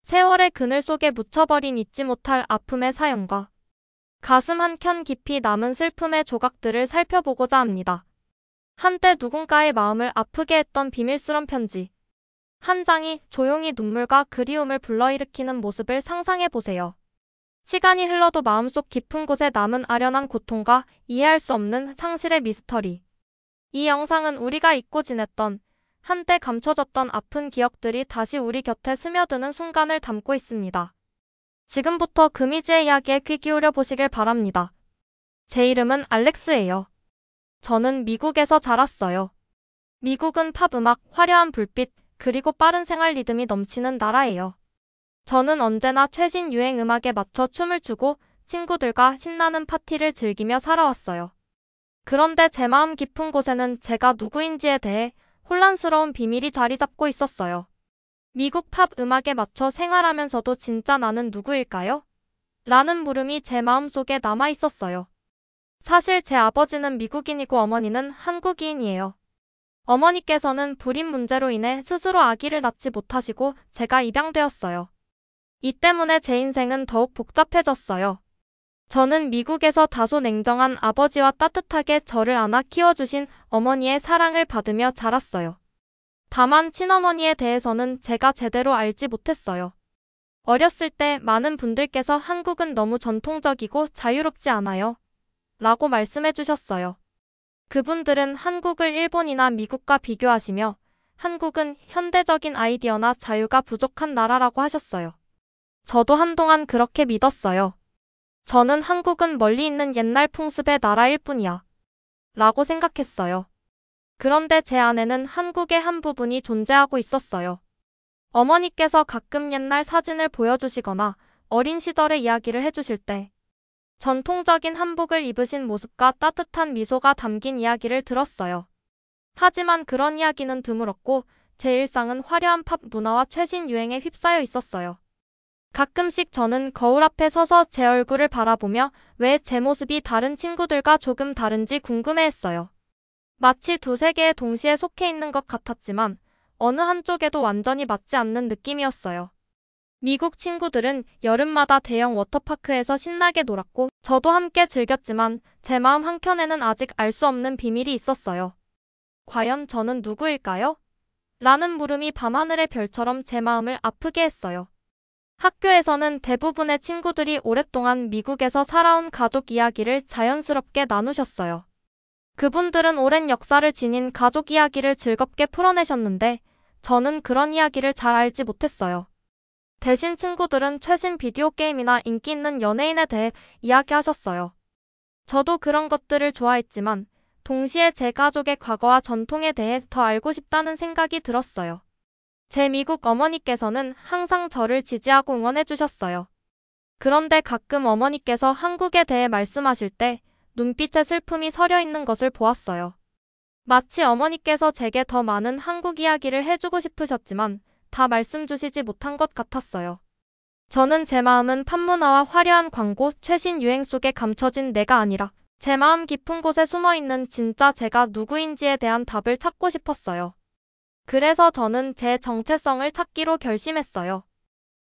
세월의 그늘 속에 묻혀버린 잊지 못할 아픔의 사연과 가슴 한켠 깊이 남은 슬픔의 조각들을 살펴보고자 합니다. 한때 누군가의 마음을 아프게 했던 비밀스런 편지. 한 장이 조용히 눈물과 그리움을 불러일으키는 모습을 상상해보세요. 시간이 흘러도 마음속 깊은 곳에 남은 아련한 고통과 이해할 수 없는 상실의 미스터리. 이 영상은 우리가 잊고 지냈던 한때 감춰졌던 아픈 기억들이 다시 우리 곁에 스며드는 순간을 담고 있습니다. 지금부터 금이지의 이야기에 귀 기울여 보시길 바랍니다. 제 이름은 알렉스예요. 저는 미국에서 자랐어요. 미국은 팝 음악, 화려한 불빛, 그리고 빠른 생활 리듬이 넘치는 나라예요. 저는 언제나 최신 유행 음악에 맞춰 춤을 추고 친구들과 신나는 파티를 즐기며 살아왔어요. 그런데 제 마음 깊은 곳에는 제가 누구인지에 대해 혼란스러운 비밀이 자리 잡고 있었어요. 미국 팝 음악에 맞춰 생활하면서도 진짜 나는 누구일까요? 라는 물음이 제 마음속에 남아 있었어요. 사실 제 아버지는 미국인이고 어머니는 한국인이에요. 어머니께서는 불임 문제로 인해 스스로 아기를 낳지 못하시고 제가 입양되었어요. 이 때문에 제 인생은 더욱 복잡해졌어요. 저는 미국에서 다소 냉정한 아버지와 따뜻하게 저를 안아 키워주신 어머니의 사랑을 받으며 자랐어요. 다만 친어머니에 대해서는 제가 제대로 알지 못했어요. 어렸을 때 많은 분들께서 한국은 너무 전통적이고 자유롭지 않아요. 라고 말씀해 주셨어요. 그분들은 한국을 일본이나 미국과 비교하시며 한국은 현대적인 아이디어나 자유가 부족한 나라라고 하셨어요. 저도 한동안 그렇게 믿었어요. 저는 한국은 멀리 있는 옛날 풍습의 나라일 뿐이야. 라고 생각했어요. 그런데 제 안에는 한국의 한 부분이 존재하고 있었어요. 어머니께서 가끔 옛날 사진을 보여주시거나 어린 시절의 이야기를 해주실 때 전통적인 한복을 입으신 모습과 따뜻한 미소가 담긴 이야기를 들었어요. 하지만 그런 이야기는 드물었고 제 일상은 화려한 팝 문화와 최신 유행에 휩싸여 있었어요. 가끔씩 저는 거울 앞에 서서 제 얼굴을 바라보며 왜 제 모습이 다른 친구들과 조금 다른지 궁금해했어요. 마치 두 세계에 동시에 속해 있는 것 같았지만 어느 한쪽에도 완전히 맞지 않는 느낌이었어요. 미국 친구들은 여름마다 대형 워터파크에서 신나게 놀았고 저도 함께 즐겼지만 제 마음 한켠에는 아직 알 수 없는 비밀이 있었어요. 과연 저는 누구일까요? 라는 물음이 밤하늘의 별처럼 제 마음을 아프게 했어요. 학교에서는 대부분의 친구들이 오랫동안 미국에서 살아온 가족 이야기를 자연스럽게 나누셨어요. 그분들은 오랜 역사를 지닌 가족 이야기를 즐겁게 풀어내셨는데 저는 그런 이야기를 잘 알지 못했어요. 대신 친구들은 최신 비디오 게임이나 인기 있는 연예인에 대해 이야기하셨어요. 저도 그런 것들을 좋아했지만 동시에 제 가족의 과거와 전통에 대해 더 알고 싶다는 생각이 들었어요. 제 미국 어머니께서는 항상 저를 지지하고 응원해 주셨어요. 그런데 가끔 어머니께서 한국에 대해 말씀하실 때 눈빛에 슬픔이 서려 있는 것을 보았어요. 마치 어머니께서 제게 더 많은 한국 이야기를 해주고 싶으셨지만 다 말씀 주시지 못한 것 같았어요. 저는 제 마음은 팝문화와 화려한 광고, 최신 유행 속에 감춰진 내가 아니라 제 마음 깊은 곳에 숨어있는 진짜 제가 누구인지에 대한 답을 찾고 싶었어요. 그래서 저는 제 정체성을 찾기로 결심했어요.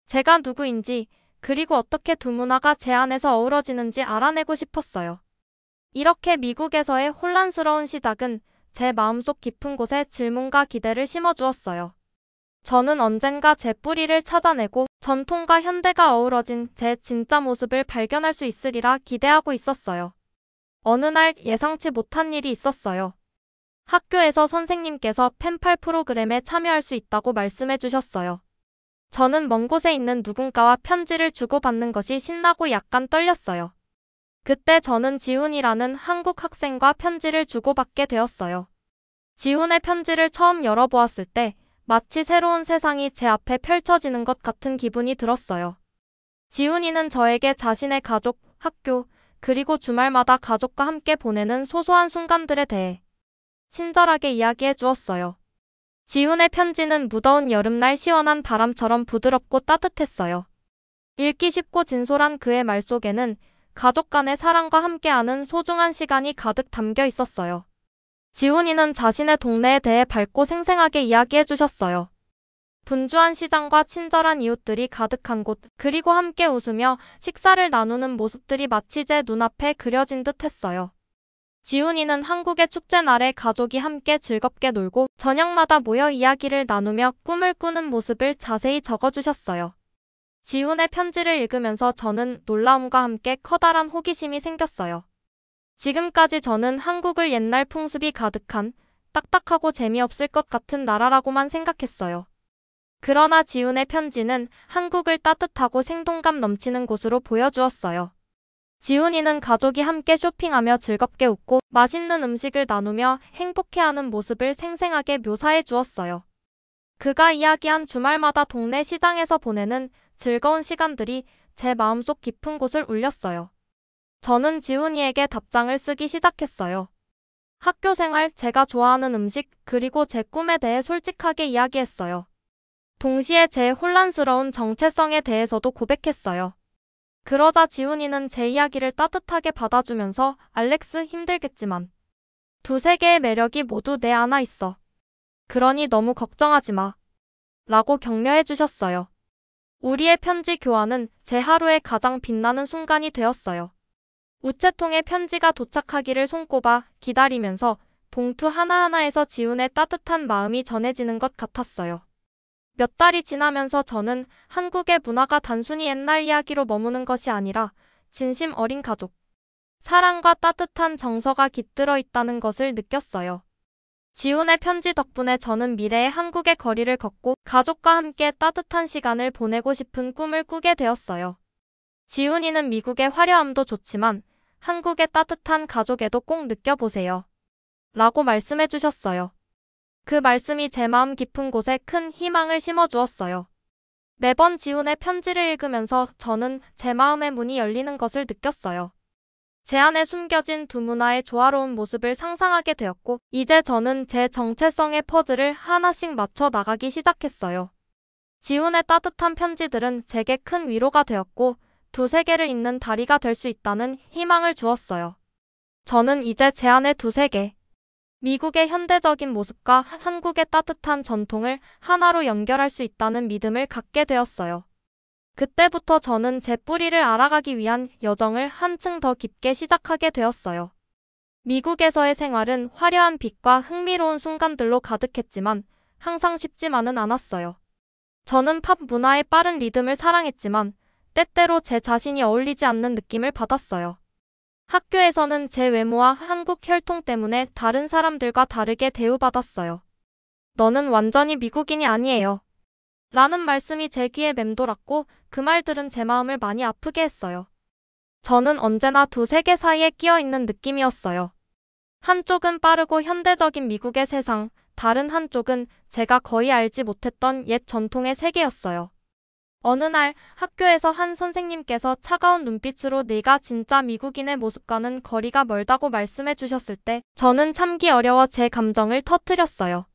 제가 누구인지, 그리고 어떻게 두 문화가 제 안에서 어우러지는지 알아내고 싶었어요. 이렇게 미국에서의 혼란스러운 시작은 제 마음속 깊은 곳에 질문과 기대를 심어주었어요. 저는 언젠가 제 뿌리를 찾아내고 전통과 현대가 어우러진 제 진짜 모습을 발견할 수 있으리라 기대하고 있었어요. 어느 날 예상치 못한 일이 있었어요. 학교에서 선생님께서 펜팔 프로그램에 참여할 수 있다고 말씀해 주셨어요. 저는 먼 곳에 있는 누군가와 편지를 주고받는 것이 신나고 약간 떨렸어요. 그때 저는 지훈이라는 한국 학생과 편지를 주고받게 되었어요. 지훈의 편지를 처음 열어보았을 때 마치 새로운 세상이 제 앞에 펼쳐지는 것 같은 기분이 들었어요. 지훈이는 저에게 자신의 가족, 학교, 그리고 주말마다 가족과 함께 보내는 소소한 순간들에 대해 친절하게 이야기해 주었어요. 지훈의 편지는 무더운 여름날 시원한 바람처럼 부드럽고 따뜻했어요. 읽기 쉽고 진솔한 그의 말 속에는 가족 간의 사랑과 함께하는 소중한 시간이 가득 담겨 있었어요. 지훈이는 자신의 동네에 대해 밝고 생생하게 이야기해 주셨어요. 분주한 시장과 친절한 이웃들이 가득한 곳, 그리고 함께 웃으며 식사를 나누는 모습들이 마치 제 눈앞에 그려진 듯 했어요. 지훈이는 한국의 축제날에 가족이 함께 즐겁게 놀고 저녁마다 모여 이야기를 나누며 꿈을 꾸는 모습을 자세히 적어주셨어요. 지훈의 편지를 읽으면서 저는 놀라움과 함께 커다란 호기심이 생겼어요. 지금까지 저는 한국을 옛날 풍습이 가득한 딱딱하고 재미없을 것 같은 나라라고만 생각했어요. 그러나 지훈의 편지는 한국을 따뜻하고 생동감 넘치는 곳으로 보여주었어요. 지훈이는 가족이 함께 쇼핑하며 즐겁게 웃고 맛있는 음식을 나누며 행복해하는 모습을 생생하게 묘사해 주었어요. 그가 이야기한 주말마다 동네 시장에서 보내는 즐거운 시간들이 제 마음속 깊은 곳을 울렸어요. 저는 지훈이에게 답장을 쓰기 시작했어요. 학교 생활, 제가 좋아하는 음식, 그리고 제 꿈에 대해 솔직하게 이야기했어요. 동시에 제 혼란스러운 정체성에 대해서도 고백했어요. 그러자 지훈이는 제 이야기를 따뜻하게 받아주면서 알렉스, 힘들겠지만 두세 개의 매력이 모두 내 안에 있어. 그러니 너무 걱정하지 마. 라고 격려해 주셨어요. 우리의 편지 교환은 제 하루의 가장 빛나는 순간이 되었어요. 우체통에 편지가 도착하기를 손꼽아 기다리면서 봉투 하나하나에서 지훈의 따뜻한 마음이 전해지는 것 같았어요. 몇 달이 지나면서 저는 한국의 문화가 단순히 옛날 이야기로 머무는 것이 아니라 진심 어린 가족, 사랑과 따뜻한 정서가 깃들어 있다는 것을 느꼈어요. 지훈의 편지 덕분에 저는 미래의 한국의 거리를 걷고 가족과 함께 따뜻한 시간을 보내고 싶은 꿈을 꾸게 되었어요. 지훈이는 미국의 화려함도 좋지만 한국의 따뜻한 가족에도 꼭 느껴보세요. 라고 말씀해 주셨어요. 그 말씀이 제 마음 깊은 곳에 큰 희망을 심어주었어요. 매번 지훈의 편지를 읽으면서 저는 제 마음의 문이 열리는 것을 느꼈어요. 제 안에 숨겨진 두 문화의 조화로운 모습을 상상하게 되었고, 이제 저는 제 정체성의 퍼즐을 하나씩 맞춰 나가기 시작했어요. 지훈의 따뜻한 편지들은 제게 큰 위로가 되었고, 두세 개를 잇는 다리가 될 수 있다는 희망을 주었어요. 저는 이제 제 안에 두세 개, 미국의 현대적인 모습과 한국의 따뜻한 전통을 하나로 연결할 수 있다는 믿음을 갖게 되었어요. 그때부터 저는 제 뿌리를 알아가기 위한 여정을 한층 더 깊게 시작하게 되었어요. 미국에서의 생활은 화려한 빛과 흥미로운 순간들로 가득했지만 항상 쉽지만은 않았어요. 저는 팝 문화의 빠른 리듬을 사랑했지만 때때로 제 자신이 어울리지 않는 느낌을 받았어요. 학교에서는 제 외모와 한국 혈통 때문에 다른 사람들과 다르게 대우받았어요. 너는 완전히 미국인이 아니에요. 라는 말씀이 제 귀에 맴돌았고 그 말들은 제 마음을 많이 아프게 했어요. 저는 언제나 두 세계 사이에 끼어 있는 느낌이었어요. 한쪽은 빠르고 현대적인 미국의 세상, 다른 한쪽은 제가 거의 알지 못했던 옛 전통의 세계였어요. 어느 날 학교에서 한 선생님께서 차가운 눈빛으로 네가 진짜 미국인의 모습과는 거리가 멀다고 말씀해 주셨을 때 저는 참기 어려워 제 감정을 터뜨렸어요.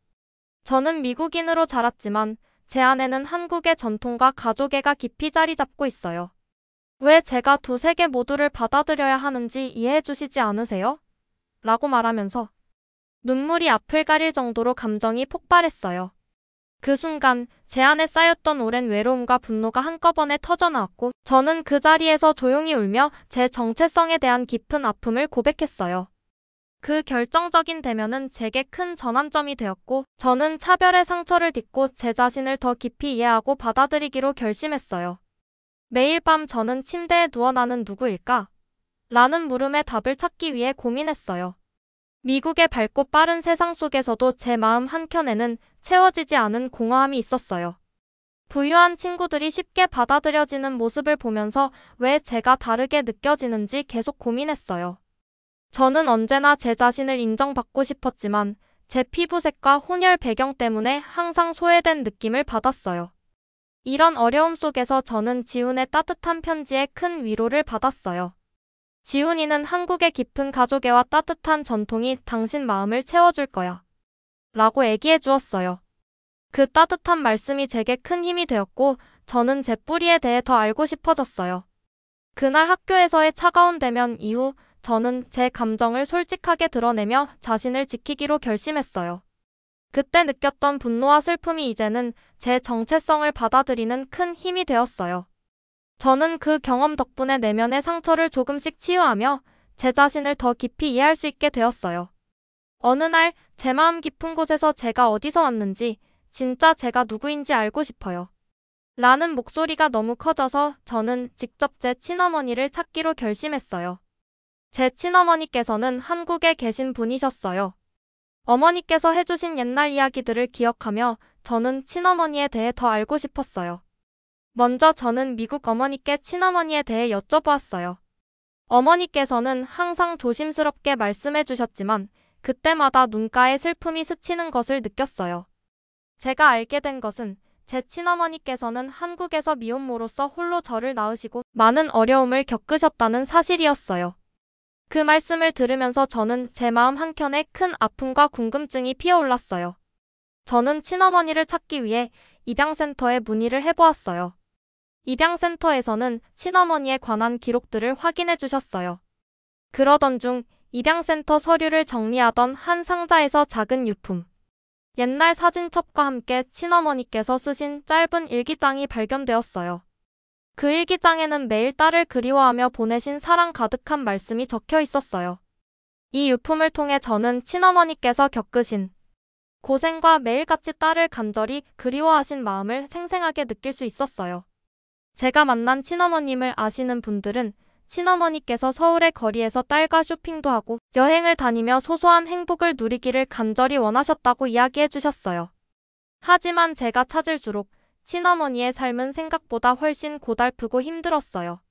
저는 미국인으로 자랐지만 제 안에는 한국의 전통과 가족애가 깊이 자리 잡고 있어요. 왜 제가 두 세계 모두를 받아들여야 하는지 이해해 주시지 않으세요? 라고 말하면서 눈물이 앞을 가릴 정도로 감정이 폭발했어요. 그 순간 제 안에 쌓였던 오랜 외로움과 분노가 한꺼번에 터져나왔고 저는 그 자리에서 조용히 울며 제 정체성에 대한 깊은 아픔을 고백했어요. 그 결정적인 대면은 제게 큰 전환점이 되었고 저는 차별의 상처를 딛고 제 자신을 더 깊이 이해하고 받아들이기로 결심했어요. 매일 밤 저는 침대에 누워 나는 누구일까? 라는 물음에 답을 찾기 위해 고민했어요. 미국의 밝고 빠른 세상 속에서도 제 마음 한켠에는 채워지지 않은 공허함이 있었어요. 부유한 친구들이 쉽게 받아들여지는 모습을 보면서 왜 제가 다르게 느껴지는지 계속 고민했어요. 저는 언제나 제 자신을 인정받고 싶었지만 제 피부색과 혼혈 배경 때문에 항상 소외된 느낌을 받았어요. 이런 어려움 속에서 저는 지훈의 따뜻한 편지에 큰 위로를 받았어요. 지훈이는 한국의 깊은 가족애와 따뜻한 전통이 당신 마음을 채워줄 거야. 라고 얘기해 주었어요. 그 따뜻한 말씀이 제게 큰 힘이 되었고 저는 제 뿌리에 대해 더 알고 싶어졌어요. 그날 학교에서의 차가운 대면 이후 저는 제 감정을 솔직하게 드러내며 자신을 지키기로 결심했어요. 그때 느꼈던 분노와 슬픔이 이제는 제 정체성을 받아들이는 큰 힘이 되었어요. 저는 그 경험 덕분에 내면의 상처를 조금씩 치유하며 제 자신을 더 깊이 이해할 수 있게 되었어요. 어느 날 제 마음 깊은 곳에서 제가 어디서 왔는지, 진짜 제가 누구인지 알고 싶어요. 라는 목소리가 너무 커져서 저는 직접 제 친어머니를 찾기로 결심했어요. 제 친어머니께서는 한국에 계신 분이셨어요. 어머니께서 해주신 옛날 이야기들을 기억하며 저는 친어머니에 대해 더 알고 싶었어요. 먼저 저는 미국 어머니께 친어머니에 대해 여쭤보았어요. 어머니께서는 항상 조심스럽게 말씀해 주셨지만 그때마다 눈가에 슬픔이 스치는 것을 느꼈어요. 제가 알게 된 것은 제 친어머니께서는 한국에서 미혼모로서 홀로 저를 낳으시고 많은 어려움을 겪으셨다는 사실이었어요. 그 말씀을 들으면서 저는 제 마음 한켠에 큰 아픔과 궁금증이 피어올랐어요. 저는 친어머니를 찾기 위해 입양센터에 문의를 해보았어요. 입양센터에서는 친어머니에 관한 기록들을 확인해 주셨어요. 그러던 중 입양센터 서류를 정리하던 한 상자에서 작은 유품, 옛날 사진첩과 함께 친어머니께서 쓰신 짧은 일기장이 발견되었어요. 그 일기장에는 매일 딸을 그리워하며 보내신 사랑 가득한 말씀이 적혀 있었어요. 이 유품을 통해 저는 친어머니께서 겪으신 고생과 매일같이 딸을 간절히 그리워하신 마음을 생생하게 느낄 수 있었어요. 제가 만난 친어머님을 아시는 분들은 친어머니께서 서울의 거리에서 딸과 쇼핑도 하고 여행을 다니며 소소한 행복을 누리기를 간절히 원하셨다고 이야기해 주셨어요. 하지만 제가 찾을수록 친어머니의 삶은 생각보다 훨씬 고달프고 힘들었어요.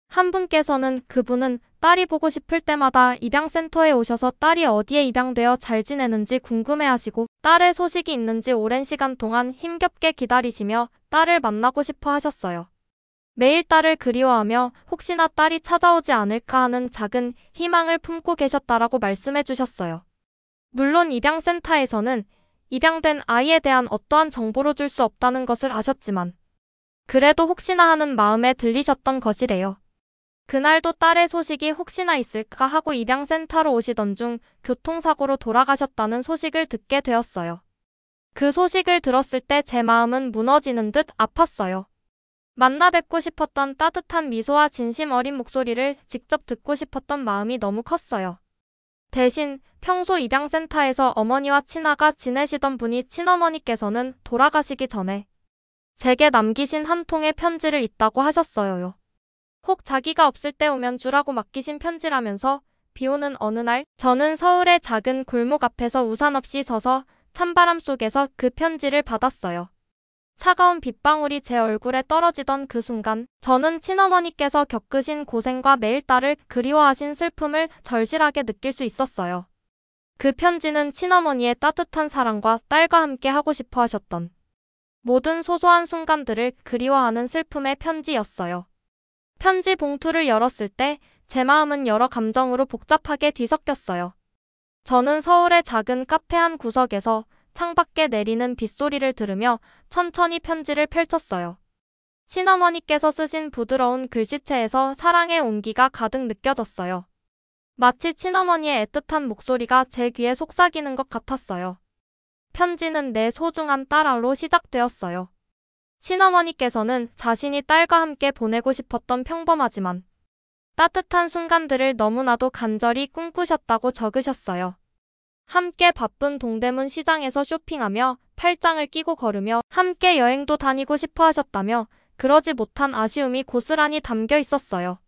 한 분께서는 그분은 딸이 보고 싶을 때마다 입양센터에 오셔서 딸이 어디에 입양되어 잘 지내는지 궁금해하시고 딸의 소식이 있는지 오랜 시간 동안 힘겹게 기다리시며 딸을 만나고 싶어 하셨어요. 매일 딸을 그리워하며 혹시나 딸이 찾아오지 않을까 하는 작은 희망을 품고 계셨다라고 말씀해 주셨어요. 물론 입양센터에서는 입양된 아이에 대한 어떠한 정보를 줄 수 없다는 것을 아셨지만 그래도 혹시나 하는 마음에 들리셨던 것이래요. 그날도 딸의 소식이 혹시나 있을까 하고 입양센터로 오시던 중 교통사고로 돌아가셨다는 소식을 듣게 되었어요. 그 소식을 들었을 때 제 마음은 무너지는 듯 아팠어요. 만나 뵙고 싶었던 따뜻한 미소와 진심 어린 목소리를 직접 듣고 싶었던 마음이 너무 컸어요. 대신 평소 입양센터에서 어머니와 친하가 지내시던 분이 친어머니께서는 돌아가시기 전에 제게 남기신 한 통의 편지를 있다고 하셨어요. 혹 자기가 없을 때 오면 주라고 맡기신 편지라면서 비오는 어느 날 저는 서울의 작은 골목 앞에서 우산 없이 서서 찬바람 속에서 그 편지를 받았어요. 차가운 빗방울이 제 얼굴에 떨어지던 그 순간 저는 친어머니께서 겪으신 고생과 매일 딸을 그리워하신 슬픔을 절실하게 느낄 수 있었어요. 그 편지는 친어머니의 따뜻한 사랑과 딸과 함께 하고 싶어 하셨던 모든 소소한 순간들을 그리워하는 슬픔의 편지였어요. 편지 봉투를 열었을 때 제 마음은 여러 감정으로 복잡하게 뒤섞였어요. 저는 서울의 작은 카페 한 구석에서 창밖에 내리는 빗소리를 들으며 천천히 편지를 펼쳤어요. 친어머니께서 쓰신 부드러운 글씨체에서 사랑의 온기가 가득 느껴졌어요. 마치 친어머니의 애틋한 목소리가 제 귀에 속삭이는 것 같았어요. 편지는 내 소중한 딸아로 시작되었어요. 친어머니께서는 자신이 딸과 함께 보내고 싶었던 평범하지만 따뜻한 순간들을 너무나도 간절히 꿈꾸셨다고 적으셨어요. 함께 바쁜 동대문 시장에서 쇼핑하며 팔짱을 끼고 걸으며 함께 여행도 다니고 싶어 하셨다며 그러지 못한 아쉬움이 고스란히 담겨 있었어요.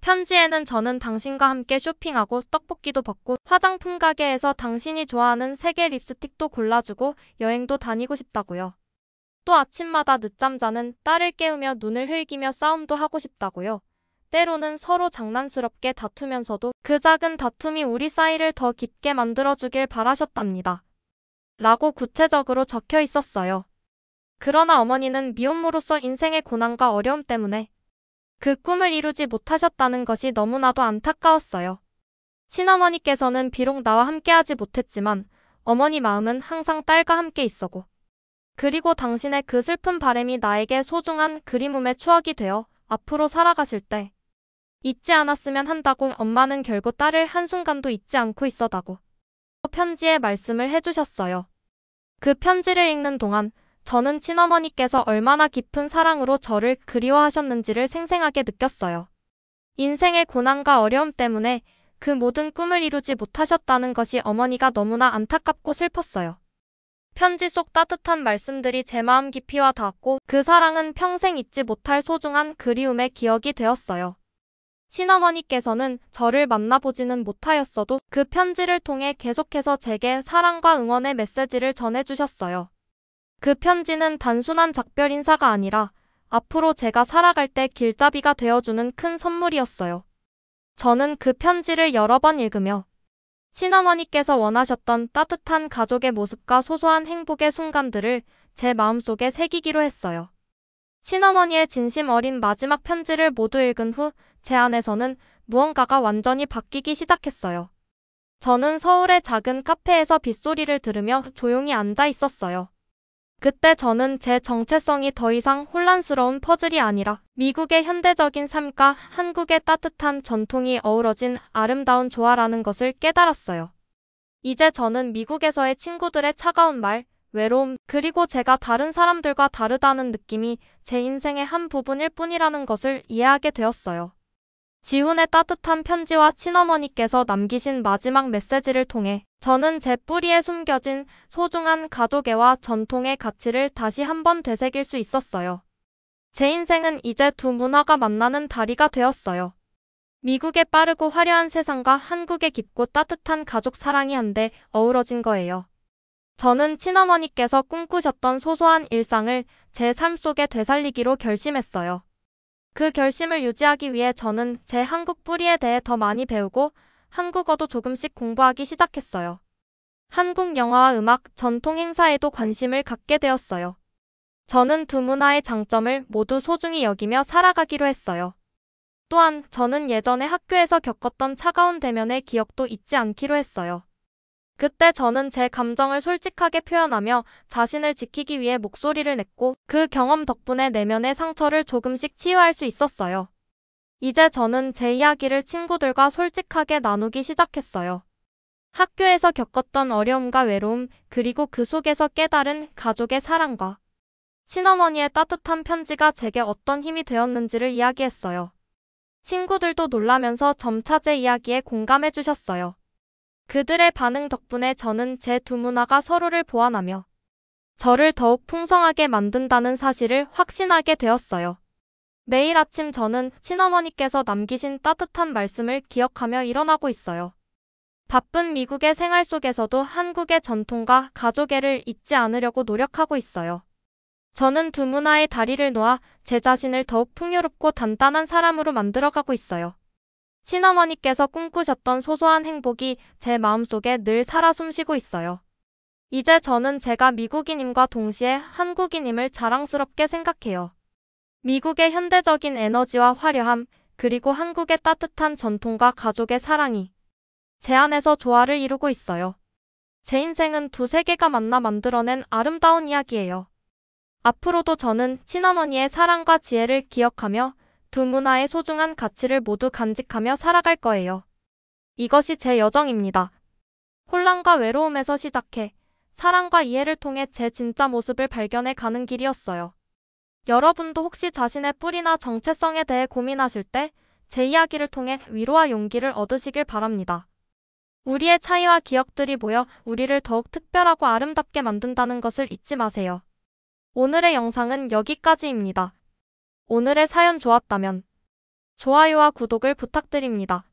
편지에는 저는 당신과 함께 쇼핑하고 떡볶이도 먹고 화장품 가게에서 당신이 좋아하는 색의 립스틱도 골라주고 여행도 다니고 싶다고요. 또 아침마다 늦잠 자는 딸을 깨우며 눈을 흘기며 싸움도 하고 싶다고요. 때로는 서로 장난스럽게 다투면서도 그 작은 다툼이 우리 사이를 더 깊게 만들어주길 바라셨답니다. 라고 구체적으로 적혀 있었어요. 그러나 어머니는 미혼모로서 인생의 고난과 어려움 때문에 그 꿈을 이루지 못하셨다는 것이 너무나도 안타까웠어요. 친어머니께서는 비록 나와 함께하지 못했지만 어머니 마음은 항상 딸과 함께 있었고 그리고 당신의 그 슬픈 바람이 나에게 소중한 그리움의 추억이 되어 앞으로 살아가실 때 잊지 않았으면 한다고 엄마는 결국 딸을 한순간도 잊지 않고 있었다고 편지에 말씀을 해주셨어요. 그 편지를 읽는 동안 저는 친어머니께서 얼마나 깊은 사랑으로 저를 그리워하셨는지를 생생하게 느꼈어요. 인생의 고난과 어려움 때문에 그 모든 꿈을 이루지 못하셨다는 것이 어머니가 너무나 안타깝고 슬펐어요. 편지 속 따뜻한 말씀들이 제 마음 깊이 와 닿았고 그 사랑은 평생 잊지 못할 소중한 그리움의 기억이 되었어요. 친어머니께서는 저를 만나보지는 못하였어도 그 편지를 통해 계속해서 제게 사랑과 응원의 메시지를 전해주셨어요. 그 편지는 단순한 작별 인사가 아니라 앞으로 제가 살아갈 때 길잡이가 되어주는 큰 선물이었어요. 저는 그 편지를 여러 번 읽으며 친어머니께서 원하셨던 따뜻한 가족의 모습과 소소한 행복의 순간들을 제 마음속에 새기기로 했어요. 친어머니의 진심 어린 마지막 편지를 모두 읽은 후 제 안에서는 무언가가 완전히 바뀌기 시작했어요. 저는 서울의 작은 카페에서 빗소리를 들으며 조용히 앉아 있었어요. 그때 저는 제 정체성이 더 이상 혼란스러운 퍼즐이 아니라 미국의 현대적인 삶과 한국의 따뜻한 전통이 어우러진 아름다운 조화라는 것을 깨달았어요. 이제 저는 미국에서의 친구들의 차가운 말, 외로움, 그리고 제가 다른 사람들과 다르다는 느낌이 제 인생의 한 부분일 뿐이라는 것을 이해하게 되었어요. 지훈의 따뜻한 편지와 친어머니께서 남기신 마지막 메시지를 통해 저는 제 뿌리에 숨겨진 소중한 가족애와 전통의 가치를 다시 한번 되새길 수 있었어요. 제 인생은 이제 두 문화가 만나는 다리가 되었어요. 미국의 빠르고 화려한 세상과 한국의 깊고 따뜻한 가족 사랑이 한데 어우러진 거예요. 저는 친어머니께서 꿈꾸셨던 소소한 일상을 제 삶 속에 되살리기로 결심했어요. 그 결심을 유지하기 위해 저는 제 한국 뿌리에 대해 더 많이 배우고 한국어도 조금씩 공부하기 시작했어요. 한국 영화와 음악, 전통 행사에도 관심을 갖게 되었어요. 저는 두 문화의 장점을 모두 소중히 여기며 살아가기로 했어요. 또한 저는 예전에 학교에서 겪었던 차가운 대면의 기억도 잊지 않기로 했어요. 그때 저는 제 감정을 솔직하게 표현하며 자신을 지키기 위해 목소리를 냈고 그 경험 덕분에 내면의 상처를 조금씩 치유할 수 있었어요. 이제 저는 제 이야기를 친구들과 솔직하게 나누기 시작했어요. 학교에서 겪었던 어려움과 외로움, 그리고 그 속에서 깨달은 가족의 사랑과 친어머니의 따뜻한 편지가 제게 어떤 힘이 되었는지를 이야기했어요. 친구들도 놀라면서 점차 제 이야기에 공감해 주셨어요. 그들의 반응 덕분에 저는 제 두 문화가 서로를 보완하며 저를 더욱 풍성하게 만든다는 사실을 확신하게 되었어요. 매일 아침 저는 친어머니께서 남기신 따뜻한 말씀을 기억하며 일어나고 있어요. 바쁜 미국의 생활 속에서도 한국의 전통과 가족애를 잊지 않으려고 노력하고 있어요. 저는 두 문화의 다리를 놓아 제 자신을 더욱 풍요롭고 단단한 사람으로 만들어가고 있어요. 친어머니께서 꿈꾸셨던 소소한 행복이 제 마음속에 늘 살아 숨쉬고 있어요. 이제 저는 제가 미국인임과 동시에 한국인임을 자랑스럽게 생각해요. 미국의 현대적인 에너지와 화려함, 그리고 한국의 따뜻한 전통과 가족의 사랑이 제 안에서 조화를 이루고 있어요. 제 인생은 두 세계가 만나 만들어낸 아름다운 이야기예요. 앞으로도 저는 친어머니의 사랑과 지혜를 기억하며 두 문화의 소중한 가치를 모두 간직하며 살아갈 거예요. 이것이 제 여정입니다. 혼란과 외로움에서 시작해 사랑과 이해를 통해 제 진짜 모습을 발견해 가는 길이었어요. 여러분도 혹시 자신의 뿌리나 정체성에 대해 고민하실 때 제 이야기를 통해 위로와 용기를 얻으시길 바랍니다. 우리의 차이와 기억들이 모여 우리를 더욱 특별하고 아름답게 만든다는 것을 잊지 마세요. 오늘의 영상은 여기까지입니다. 오늘의 사연 좋았다면 좋아요와 구독을 부탁드립니다.